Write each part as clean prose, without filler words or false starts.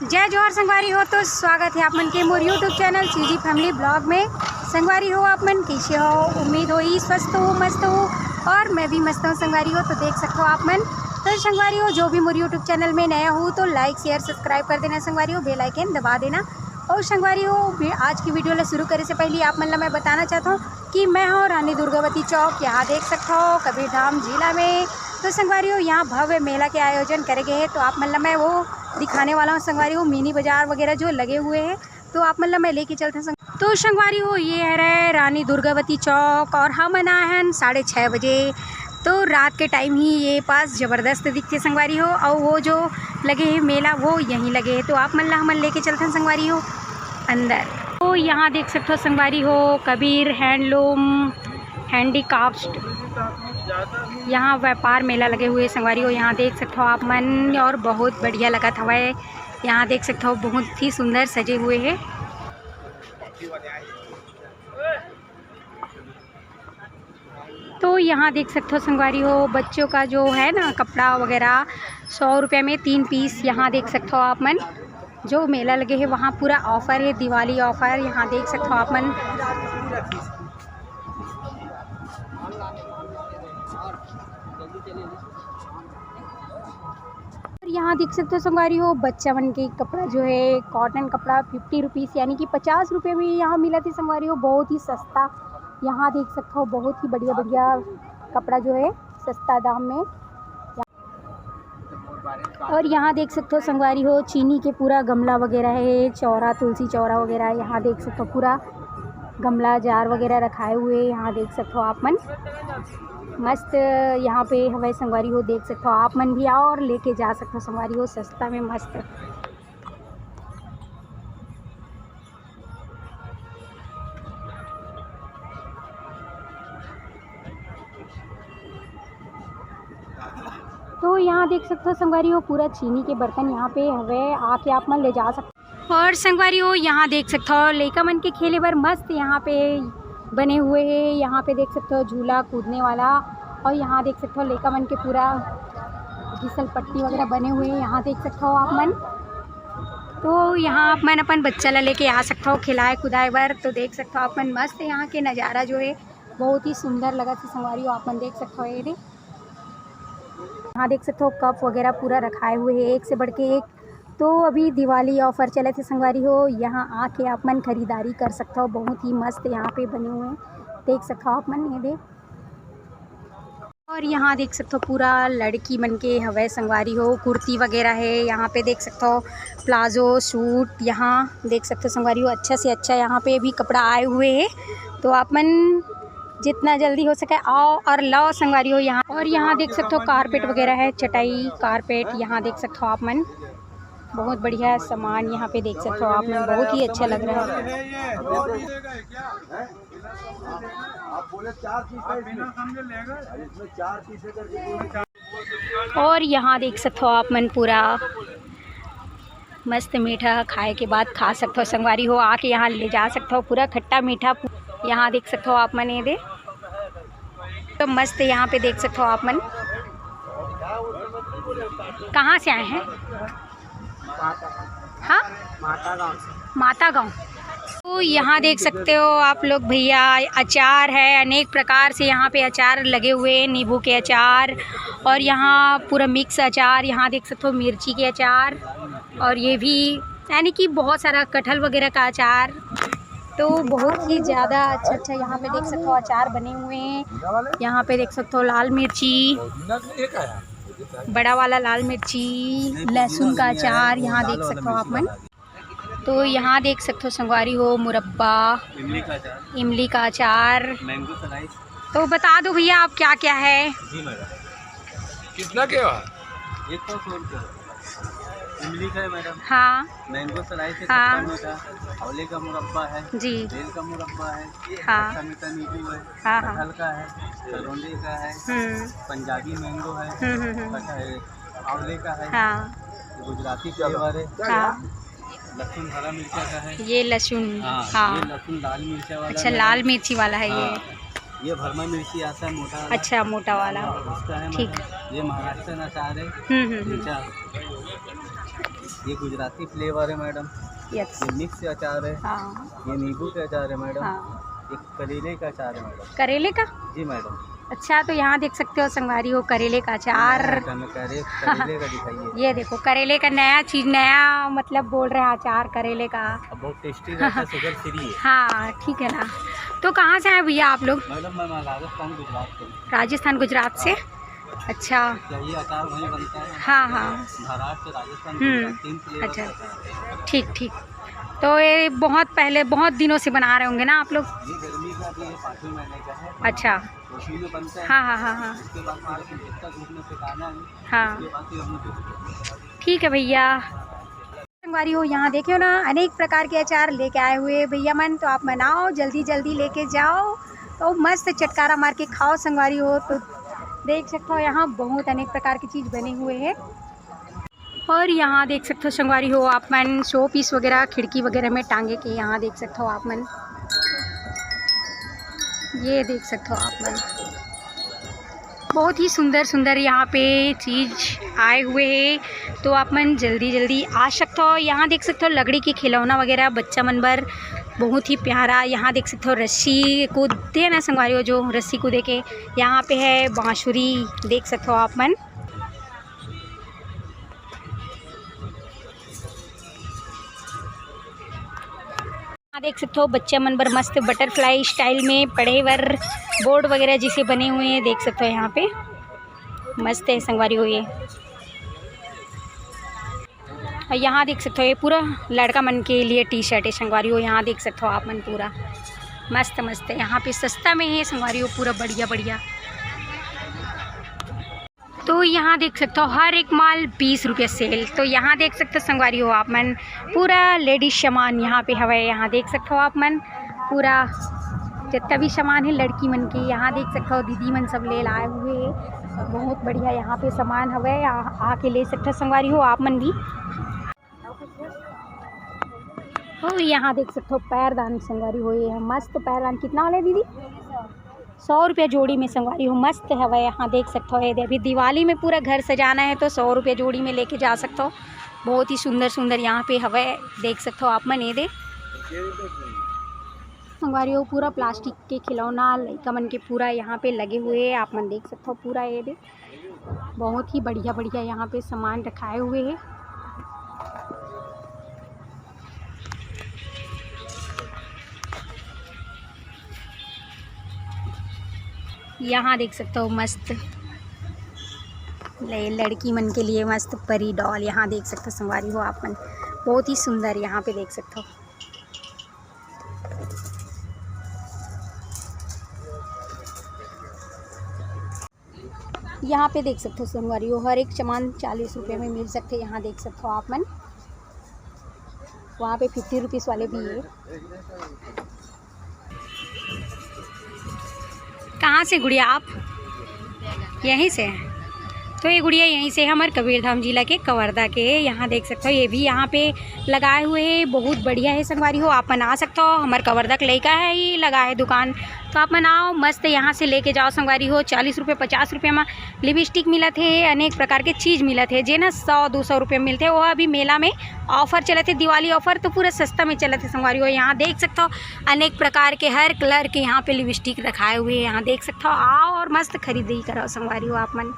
जय जोहर संगवारी हो। तो स्वागत है आप मन के मोर YouTube channel CG family blog में। संगवारी हो आप मन कैसे हो, उम्मीद हो ही स्वस्थ हो मस्त हो और मैं भी मस्त हूँ संगवारी हो। तो देख सकते हो आप मन। तो संगवारी हो जो भी मोर यूट्यूब चैनल में नया हो तो लाइक शेयर सब्सक्राइब कर देना संगवारी हो, बेल आइकन दबा देना। और संगवारी हो आज की वीडियो शुरू करे से पहले आप मन मैं बताना चाहता हूँ कि मैं हूँ रानी दुर्गावती चौक, यहाँ देख सकते हो कबीरधाम जिला में। तो संगवारी हो यहाँ भव्य मेला के आयोजन करे गए हैं, तो आप मतलब मैं वो दिखाने वाला हूँ संगवारी हो। मिनी बाज़ार वगैरह जो लगे हुए हैं तो आप मतलब मैं लेके चलते हैं। तो संगवारी हो ये है रानी दुर्गावती चौक और हम आए हैं 6:30 बजे। तो रात के टाइम ही ये पास ज़बरदस्त दिखते संगवारी हो, और वो जो लगे हैं मेला वो यहीं लगे हैं। तो आप मतलब हम लेके चलते हैं संगवारी हो अंदर। तो यहाँ देख सकते हो संगवारी हो कबीर हैंडलूम हैंडीक्राफ्ट, यहाँ व्यापार मेला लगे हुए संगवारी हो। यहाँ देख सकते हो आप मन, और बहुत बढ़िया लगा था वह। यहाँ देख सकते हो बहुत ही सुंदर सजे हुए हैं। तो यहाँ देख सकते हो संगवारी हो बच्चों का जो है ना कपड़ा वगैरह 100 रुपये में 3 पीस। यहाँ देख सकते हो आप मन जो मेला लगे है वहाँ पूरा ऑफ़र है, दिवाली ऑफ़र। यहाँ देख सकते हो आप मन। यहाँ देख सकते हो संगवारी हो बच्चा मन के कपड़ा जो है कॉटन कपड़ा 50 रुपीज़ यानी कि 50 रुपये में यहाँ मिला थी संगवारी हो, बहुत ही सस्ता। यहाँ देख सकते हो बहुत ही बढ़िया बढ़िया कपड़ा जो है सस्ता दाम में। और यहाँ देख सकते हो संगवारी हो चीनी के पूरा गमला वगैरह है, चौरा तुलसी चौरा वगैरह। यहाँ देख सकते हो पूरा गमला जार वगैरह रखाए हुए। यहाँ देख सकते हो आप मन मस्त यहाँ पे हवाई संगवारी हो। देख सकते हो आप मन भी आओ और लेके जा सकते हो संगवारी हो सस्ता में मस्त। तो यहाँ देख सकते हो संगवारी हो पूरा चीनी के बर्तन यहाँ पे हवे आके आप मन ले जा सकते। और संगवारी हो यहाँ देख सकते हो लइका मन के खेले बर मस्त यहाँ पे बने हुए हैं। यहाँ पे देख सकते हो झूला कूदने वाला, और यहाँ देख सकते हो लइका मन के पूरा घिसल पट्टी वगैरह बने हुए हैं। यहाँ देख सकते हो आप मन। तो यहाँ आप मन अपन बच्चा ला लेके आ सकते हो खिलाए कुदाए बर। तो देख सकते हो आप मन मस्त यहाँ के नज़ारा जो है बहुत ही सुंदर लगा थी संगवारी हो। आप मन देख सकते हो ये यहाँ देख सकते हो कप वगैरह पूरा रखाए हुए हैं एक से बढ़ के एक। तो अभी दिवाली ऑफ़र चले थे संगवारी हो, यहाँ आके आप मन ख़रीदारी कर सकते हो। बहुत ही मस्त यहाँ पे बने हुए हैं, देख सकते हो आप मन ये देख। और यहाँ देख सकते हो पूरा लड़की मन के हवे संगवारी हो कुर्ती वगैरह है। यहाँ पे देख सकते हो प्लाज़ो सूट, यहाँ देख सकते हो संगवारी हो अच्छा से अच्छा यहाँ पे भी कपड़ा आए हुए हैं। तो आप मन जितना जल्दी हो सके आओ और लाओ संगवारी हो यहाँ। और यहाँ देख सकते हो कारपेट वगैरह है, चटाई कारपेट। यहाँ देख सकते हो आप मन बहुत बढ़िया सामान यहाँ पे देख सकते हो आप मन, बहुत ही अच्छा लग रहा है। और यहाँ देख सकते हो आप मन पूरा मस्त मीठा खाए के बाद खा सकते हो संगवारी हो, आके यहाँ ले जा सकते हो पूरा खट्टा मीठा। यहाँ देख सकते हो आप मन ये दे तो मस्त यहाँ पे देख सकते हो आप मन। कहाँ से आए हैं? हाँ माता गाँव। तो यहाँ देख सकते हो आप लोग भैया अचार है अनेक प्रकार से। यहाँ पे अचार लगे हुए हैं, नींबू के अचार और यहाँ पूरा मिक्स अचार। यहाँ देख सकते हो मिर्ची के अचार, और ये भी यानी कि बहुत सारा कटहल वगैरह का अचार। तो बहुत ही ज़्यादा अच्छा अच्छा यहाँ पे देख सकते हो अचार बने हुए हैं। यहाँ पे देख सकते हो लाल मिर्ची, बड़ा वाला लाल मिर्ची, लहसुन का अचार। यहाँ देख सकते हो आप मन। तो यहाँ देख सकते हो संगवारी हो मुरब्बा, इमली का अचार। तो बता दो भैया आप क्या क्या है? कितना क्या? इमली का है मैडम, हाँ मैंगो सलाइस है, हाँ आंवले का मुरब्बा है जी, बेल का मुरब्बा है, हाँ मीठा नींबू है, हाँ कटहल का है, करौंदे का है, पंजाबी मैंगो है, आंवले का है, हाँ गुजराती फ्लेवर है, हाँ लहसुन हरा मिर्चा का है, ये लहसुन। हाँ ये लहसुन लाल मिर्चा वाला। अच्छा लाल मिर्ची वाला है ये भरमा मिर्ची आता है मोटा वाला। अच्छा मोटा वाला उसका है ठीक। ये महाराष्ट्र अचार है। ये गुजराती फ्लेवर है मैडम, यस। ये मिक्स अचार है, हाँ ये नींबू का अचार है मैडम, हाँ, ये करेले का अचार है मैडम। करेले का? जी मैडम। अच्छा, तो यहाँ देख सकते हो संगवारी हो करेले का अचार। करेले का दिखाइए। ये देखो करेले का नया चीज़, नया मतलब बोल रहे हैं अचार करेले का। बहुत टेस्टी रहता है, शुगर फ्री है। हाँ ठीक है ना। तो कहाँ से आए भैया आप लोग? मैडम मैं राजस्थान गुजरात से। राजस्थान गुजरात से? अच्छा। ये अचार वहीं बनता है। हाँ हाँ। महाराष्ट्र राजस्थान गुजरात 3 फ्लेवर अच्छा का अचार है। ठीक ठीक। तो ये बहुत पहले बहुत दिनों से बना रहे होंगे ना आप लोग? ये गर्मी का भी 5वें महीने का है। अच्छा। उसी में बनता है। हाँ हाँ हाँ हाँ उसके बाद फिर जितना धूप में सुखाना है, हाँ उसके बाद फिर हम ठीक है भैया। संगवारी हो यहाँ देखियो ना, अनेक प्रकार के अचार लेके आए हुए भैया मन, तो आप बनाओ जल्दी जल्दी लेके जाओ, तो मस्त चटकारा मार के खाओ संगवारी हो। तो देख सकते हो यहाँ बहुत अनेक प्रकार की चीज़ बने हुए हैं। और यहाँ देख सकते हो संगवारी हो आप मन, शो पीस वगैरह खिड़की वगैरह में टांगे के यहाँ देख सकते हो आप मन, ये देख सकते हो आप मन, बहुत ही सुंदर सुंदर यहाँ पे चीज़ आए हुए हैं। तो आप मन जल्दी जल्दी आ सकते हो। यहाँ देख सकते हो लकड़ी की खिलौना वगैरह बच्चा मन बर बहुत ही प्यारा। यहाँ देख सकते हो रस्सी कूदते हैं ना संगवारी हो, जो रस्सी कूदे के यहाँ पे है बांसुरी, देख सकते हो आप मन। यहाँ देख सकते हो बच्चा मन बर मस्त बटरफ्लाई स्टाइल में पढ़े वर बोर्ड वगैरह जिसे बने हुए हैं, देख सकते हो यहाँ पे मस्त है संगवारी हो ये। और यहाँ देख सकते हो ये पूरा लड़का मन के लिए टी शर्ट है संगवारी हो, यहाँ देख सकते हो आप मन, पूरा मस्त मस्त है। यहाँ पे सस्ता में है संगवारी हो, पूरा बढ़िया बढ़िया। तो यहाँ देख सकते हो हर एक माल 20 रुपये सेल। तो यहाँ देख सकते हो संगवारी हो आप मन, पूरा लेडीज सामान यहाँ पे हवा है। यहाँ देख सकते हो आप मन पूरा जितना भी सामान है लड़की मन के, यहाँ देख सकते हो दीदी मन सब ले लाए हुए हैं। बहुत बढ़िया यहाँ पे सामान हवा है, आके ले सकते हो संगवारी हो आप मन भी। तो यहाँ देख सकते हो पैरदान संगवारी हो, ये मस्त पैरदान। कितना वाला है दीदी? 100 रुपये जोड़ी में संगवारी हो, मस्त है वह। यहाँ देख सकते हो ये अभी दिवाली में पूरा घर सजाना है तो 100 रुपये जोड़ी में लेके जा सकते हो। बहुत ही सुंदर सुंदर यहाँ पे हवा देख सकते हो आप मन। ये दे संगवारी हो पूरा प्लास्टिक के खिलौना लड़का मन के पूरा यहाँ पे लगे हुए हैं, आप मन देख सकते हो पूरा। ये दे बहुत ही बढ़िया बढ़िया यहाँ पे सामान रखाए हुए हैं। यहाँ देख सकते हो मस्त लड़की मन के लिए मस्त परी डॉल, यहाँ देख सकते हो संगवारी हो आप मन, बहुत ही सुंदर यहाँ पे देख सकते हो। यहाँ पे देख सकते हो संगवारी हो हर एक सामान 40 रुपये में मिल सकते हैं, यहाँ देख सकते हो आप मन। वहाँ पे 50 रुपीज़ वाले भी है। कहाँ से गुड़िया आप? यहीं से हैं? तो ये गुड़िया यहीं से है, हमारे कबीरधाम जिला के कवर्धा के। यहाँ देख सकते हो ये भी यहाँ पे लगाए हुए हैं, बहुत बढ़िया है संगवारी हो। आप बना सकते हो, हमारे कवर्धा का लड़का है ये लगा है दुकान, तो आप बनाओ मस्त यहाँ से लेके जाओ संगवारी हो। 40 रुपये 50 रुपये में लिपस्टिक मिलत है, अनेक प्रकार के चीज़ मिलत है, जे ना 100-200 रुपये मिलते हैं। वो अभी मेला में ऑफ़र चले थे, दिवाली ऑफ़र, तो पूरा सस्ता में चले थे संगवारी हो। यहाँ देख सकते हो अनेक प्रकार के हर कलर के यहाँ पे लिपस्टिक रखाए हुए हैं, यहाँ देख सकते हो। आओ और मस्त खरीदारी करो संगवारी हो आप मन।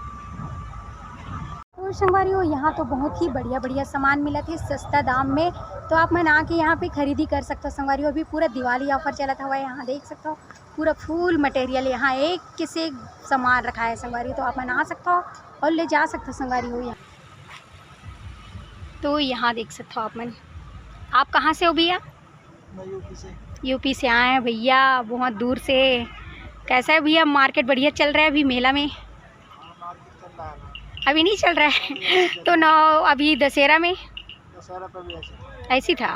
तो संगवारी हो यहाँ तो बहुत ही बढ़िया बढ़िया सामान मिला थे सस्ता दाम में, तो आप मन आके यहाँ पे खरीदी कर सकते हो संगवारी हो। अभी पूरा दिवाली ऑफर चला था हुआ है, यहाँ देख सकते हो पूरा फुल मटेरियल यहाँ एक से एक सामान रखा है संगवारी, तो आप मन आ सकते हो और ले जा सकते हो संगवारी हो यहाँ। तो यहाँ देख सकते हो आप मन। आप कहाँ से हो भैया? यूपी से आए हैं भैया, बहुत दूर से। कैसा है भैया मार्केट? बढ़िया चल रहा है अभी मेला में? अभी नहीं चल रहा है तो ना, अभी दशहरा में ऐसी था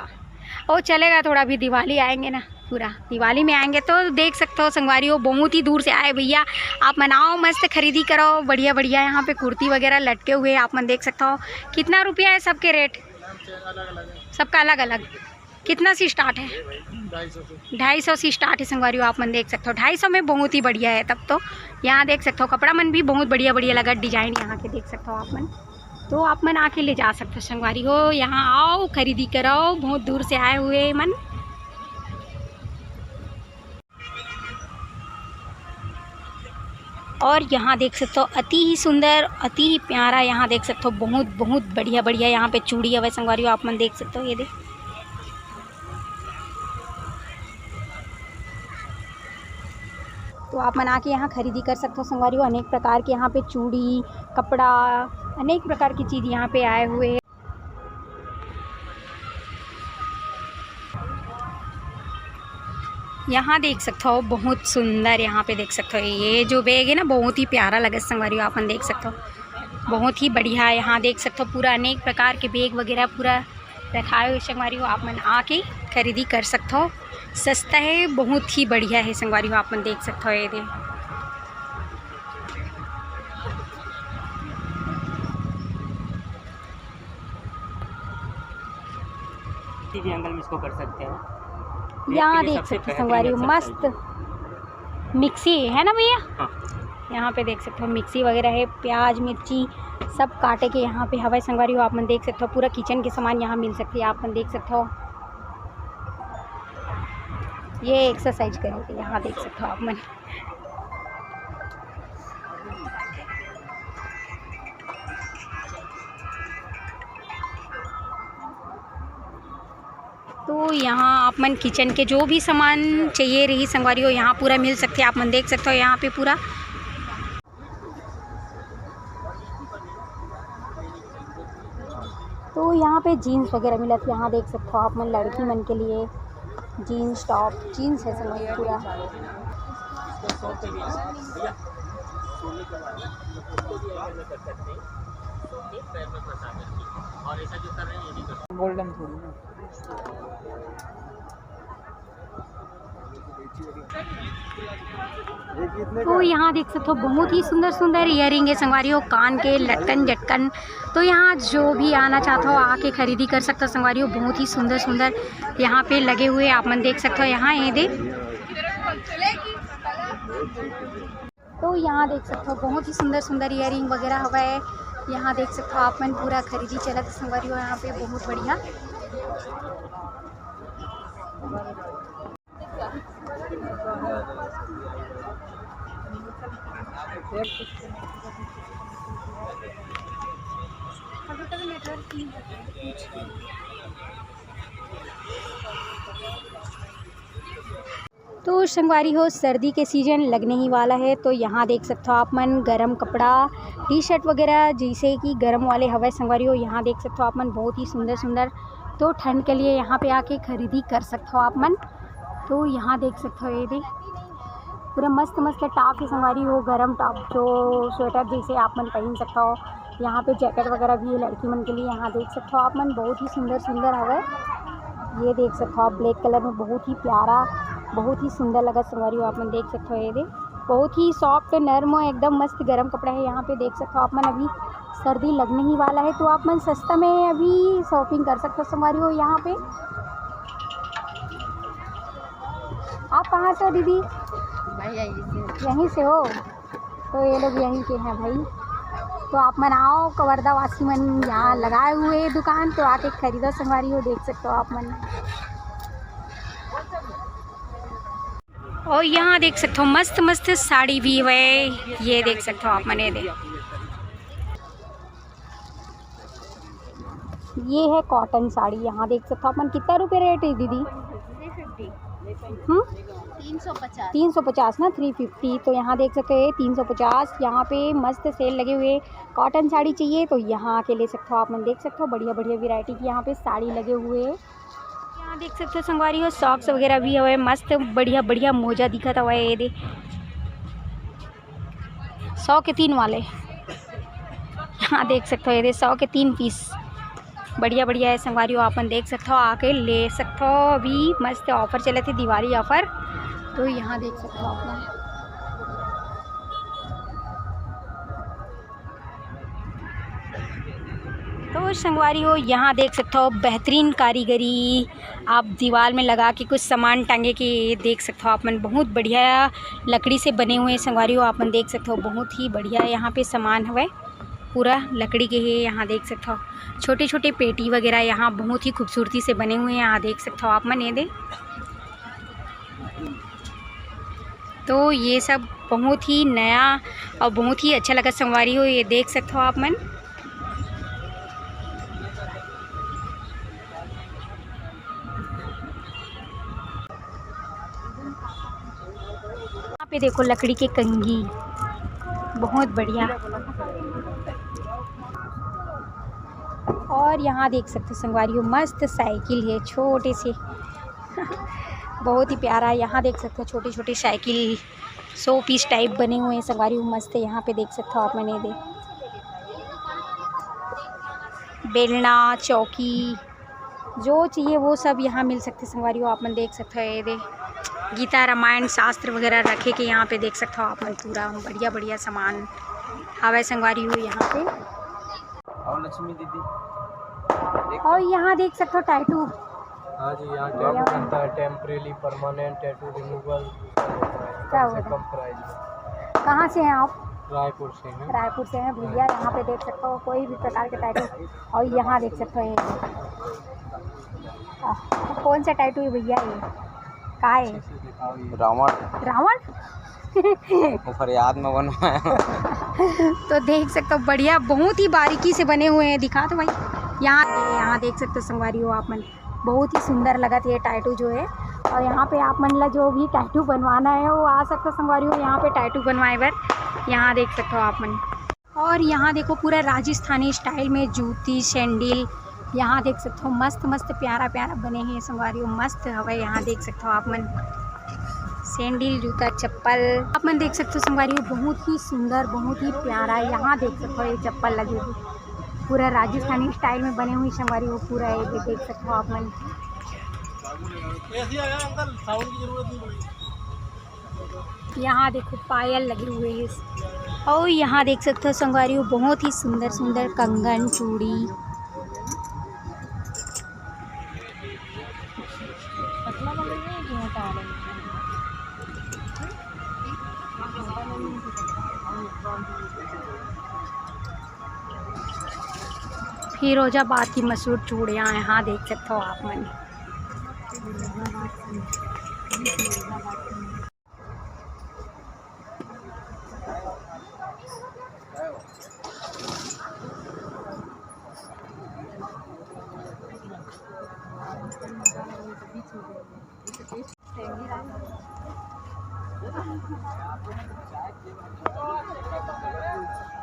वो चलेगा थोड़ा। अभी दिवाली आएंगे ना, पूरा दिवाली में आएंगे तो देख सकते हो संगवारी हो। बहुत ही दूर से आए भैया, आप मनाओ मस्त खरीदी करो बढ़िया बढ़िया। यहाँ पे कुर्ती वगैरह लटके हुए आप मन देख सकते हो। कितना रुपया है सबके रेट? सबका अलग अलग। कितना से स्टार्ट है? 250 से स्टार्ट है संगवारी हो, आप मन देख सकते हो। 250 में बहुत ही बढ़िया है तब तो। यहाँ देख सकते हो कपड़ा मन भी बहुत बढ़िया बढ़िया लगा, डिजाइन यहाँ के देख सकते हो आप मन। तो आप मन आके ले जा सकते हो संगवारी हो। यहाँ आओ, खरीदी कराओ, बहुत दूर से आए हुए मन। और यहाँ देख सकते हो अति ही सुंदर, अति ही प्यारा, यहाँ देख सकते हो बहुत बहुत बढ़िया बढ़िया यहाँ पे चूड़ी हवे संगवारी हो। आप मन देख सकते हो, ये देख। तो आप मन आके यहाँ खरीदी कर सकते हो संगवारी हो। अनेक प्रकार के यहाँ पे चूड़ी, कपड़ा, अनेक प्रकार की चीज़ यहाँ पे आए हुए हैं। यहाँ देख सकते हो बहुत सुंदर, यहाँ पे देख सकते हो ये जो बैग है ना, बहुत ही प्यारा लगे संगवारी हो। आप देख सकते हो बहुत ही बढ़िया। यहाँ देख सकते हो पूरा अनेक प्रकार के बैग वगैरह पूरा रखाए हुए संगवारी हो। आप मन आके खरीदी कर सकते हो, सस्ता है, बहुत ही बढ़िया है संगवारी हो। आप मन देख सकते हो ये दे। भी एंगल में इसको कर सकते हैं। यहाँ देख सकते हो संगवारी हो मस्त मिक्सी है ना भैया। हाँ। यहाँ पे देख सकते हो मिक्सी वगैरह है, प्याज मिर्ची सब काटे के यहाँ पे हवाई संगवारी हो। आप मन देख सकते हो पूरा किचन के सामान यहाँ मिल सकती है। आप मन देख सकते हो ये एक्सरसाइज करेंगे, यहाँ देख सकते हो आप मन। तो यहाँ आप मन किचन के जो भी सामान चाहिए रही संगवारी हो यहाँ पूरा मिल सकती है। आप मन देख सकते हो यहाँ पे पूरा। तो यहाँ पे जीन्स वगैरह मिला था, यहाँ देख सकते हो आप मन। लड़की मन के लिए जीन्स टॉप, जीन्स है संगवारी पूरा। गोल्डन थोड़ी ना। तो यहाँ देख सकते हो बहुत ही सुंदर सुंदर इयरिंग है संगवारी हो, कान के लटकन झटकन। तो यहाँ जो भी आना चाहता हो आके खरीदी कर सकते हो संगवारी हो। बहुत ही सुंदर सुंदर यहाँ पे लगे हुए आप मन देख सकते हो। यहाँ ये दे। तो यहाँ देख सकते हो बहुत ही सुंदर सुंदर इयरिंग वगैरह हुआ है। यहाँ देख सकते हो आप मन पूरा खरीदी चला संगवारी हो यहाँ पे बहुत बढ़िया। तो संगवारी हो सर्दी के सीज़न लगने ही वाला है। तो यहाँ देख सकते हो आप मन गरम कपड़ा, टी शर्ट वगैरह जैसे कि गरम वाले हवाई संगवारी हो। यहाँ देख सकते हो आप मन बहुत ही सुंदर सुंदर। तो ठंड के लिए यहाँ पे आके खरीदी कर सकते हो आप मन। तो यहाँ देख सकते हो ये देख पूरा मस्त मस्त टॉप की संगवारी हो, गरम टॉप जो स्वेटर जैसे आप मन पहन सकते हो। यहाँ पे जैकेट वगैरह भी है लड़की मन के लिए। यहाँ देख सकते हो आप मन बहुत ही सुंदर सुंदर हवे। ये देख सकते हो आप ब्लैक कलर में बहुत ही प्यारा, बहुत ही सुंदर लगा संगवारी हो। आप मन देख सकते हो ये देख बहुत ही सॉफ्ट नर्म एकदम मस्त गरम कपड़ा है। यहाँ पे देख सकते हो आप मन अभी सर्दी लगने ही वाला है तो आप मन सस्ता में अभी शॉपिंग कर सकते हो संगवारी हो। यहाँ पे आप कहाँ से हो दीदी? यहीं से हो। तो ये लोग यहीं के हैं भाई। तो आप मन आओ, कवर्धा वासी मन यहाँ लगाए हुए दुकान, तो आके खरीदो संगवारी हो। देख सकते हो आप मन। और यहाँ देख सकते हो मस्त मस्त साड़ी भी है। ये देख सकते हो आप मन। ये है कॉटन साड़ी। यहाँ देख सकते हो आप मन। कितना रुपये रेट है दीदी? 350 ना, 350। तो यहाँ देख सकते हो 350। यहाँ पे मस्त सेल लगे हुए। कॉटन साड़ी चाहिए तो यहाँ आके ले सकते हो आप मन। देख सकते हो बढ़िया बढ़िया वैरायटी की यहाँ पे साड़ी लगे हुए हैं। यहाँ देख सकते हो संगवारी हो सॉक्स वगैरह भी है मस्त बढ़िया बढ़िया मोजा दिखता हुआ है। ये दे 100 के 3 वाले। यहाँ देख सकते हो ये दे 100 के 3 पीस बढ़िया बढ़िया है संगवारी हो। आप देख सकते हो आके ले सकते हो। अभी मस्त ऑफ़र चले थे, दिवाली ऑफ़र। तो यहाँ देख सकते हो आप। तो संगवारी हो यहाँ देख सकते हो बेहतरीन कारीगरी। आप दीवार में लगा के कुछ सामान टांगे के देख सकते हो आप मन। बहुत बढ़िया लकड़ी से बने हुए संगवारी हो। आप मन देख सकते हो बहुत ही बढ़िया यहाँ पे सामान है। पूरा लकड़ी के है। यहाँ देख सकते हो छोटे छोटे पेटी वगैरह यहाँ बहुत ही खूबसूरती से बने हुए हैं। यहाँ देख सकते हो आप मन ये दे। तो ये सब बहुत ही नया और बहुत ही अच्छा लगा संगवारी हो। ये देख सकते हो आप मन। यहाँ पे देखो लकड़ी के कंघी बहुत बढ़िया। और यहाँ देख सकते हो संगवारी हो मस्त साइकिल है छोटे से बहुत ही प्यारा। यहाँ देख सकते हो छोटे छोटे साइकिल 100 पीस टाइप बने हुए हैं संगवारी हो मस्त है। यहाँ पे देख सकते हो आप मैंने दे बेलना चौकी जो चाहिए वो सब यहाँ मिल सकते संगवारी हो। आप मन देख सकते हो ये दे गीता रामायण शास्त्र वगैरह रखे के यहाँ पे देख सकते हो आप मन। पूरा बढ़िया बढ़िया सामान हवा संगवारी हो यहाँ पे। और लक्ष्मी दीदी और यहाँ देख सकते हो टैटू। हाँ जी, यहाँ टैटू बनता है टेम्परेरी परमानेंट टैटू रिमूवल क्या कम से होता कम प्राइस में। कहाँ से हैं आप? रायपुर से हैं। रायपुर से हैं भैया। यहाँ पे देख सकते हो कोई भी प्रकार के टैटू। और यहाँ देख सकते हो ये कौन सा टैटू है भैया? ये का है? रावण। रावण फरियाद में बनवाया। तो देख सकते हो बढ़िया बहुत ही बारीकी से बने हुए हैं। दिखा तो भाई यहाँ देख सकते हो संगवारी हो आप मन। बहुत ही सुंदर लगा था ये टैटू जो है। और यहाँ पे आप मन ला जो भी टैटू बनवाना है वो आ सकते हो संगवारी हो यहाँ पे टैटू बनवाए बर। यहाँ देख सकते हो आप मन। और यहाँ देखो पूरा राजस्थानी स्टाइल में जूती सैंडल यहाँ देख सकते हो मस्त मस्त प्यारा प्यारा बने हैं संगवारी हो मस्त हवा। यहाँ देख सकते हो आप मन सैंडल जूता चप्पल आप मन देख सकते हो संगवारी हो बहुत ही सुंदर बहुत ही प्यारा। यहाँ देख सकते हो ये चप्पल लगी हुई पूरा राजस्थानी स्टाइल में बने हुई संगवारी हो पूरा ये देख सकते हो आप मन। यहाँ देखो पायल लगे हुए हैं। और यहाँ देख सकते हो संगवारी हो बहुत ही सुंदर सुंदर कंगन चूड़ी। फिरोजाबाद की मशहूर चूड़ियाँ यहाँ देख सकते हो आप मन।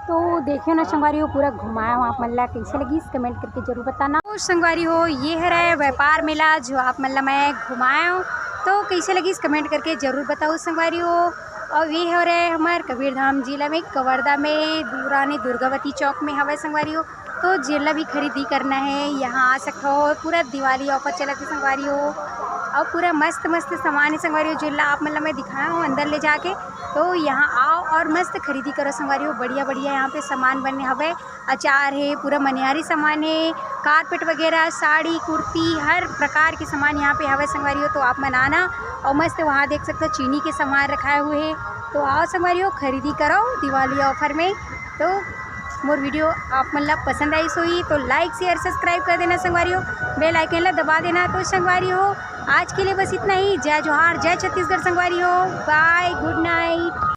तो देखियो ना संगवारी हो पूरा घुमाया हूँ आप मन ला। कैसे लगी इस कमेंट करके जरूर बताना। तो संगवारी हो ये है रहा व्यापार मेला जो आप मन ला मैं घुमाया हूँ। तो कैसे लगी इस कमेंट करके ज़रूर बताओ संगवारी हो। और ये हो रहे हमारे कबीरधाम जिला में कवर्धा में दूरानी दुर्गावती चौक में हवा संगवारी हो। तो जिला भी खरीदी करना है यहाँ आ सकते हो। पूरा दिवाली ऑफर चला के संगवारी हो और पूरा मस्त मस्त सामान है संगवारी हो। जिला आप मतलब मैं दिखाया हूँ अंदर ले जाके। तो यहाँ आओ और मस्त खरीदी करो संगवारी हो। बढ़िया बढ़िया यहाँ पे सामान बने हवे अचार है पूरा मनिहारी सामान है कारपेट वगैरह साड़ी कुर्ती हर प्रकार के सामान यहाँ पे हवे संगवारी हो। तो आप मन आना और मस्त वहाँ देख सकते हो चीनी के सामान रखाए हुए हैं। तो आओ संगवारी हो खरीदी करो दिवाली ऑफर में। तो मोर वीडियो आप मन ला पसंद आई सोई तो लाइक शेयर सब्सक्राइब कर देना संगवारी हो। बेल आइकन ला दबा देना। तो संगवारी हो आज के लिए बस इतना ही। जय जोहार जय छत्तीसगढ़ संगवारी हो। Bye good night.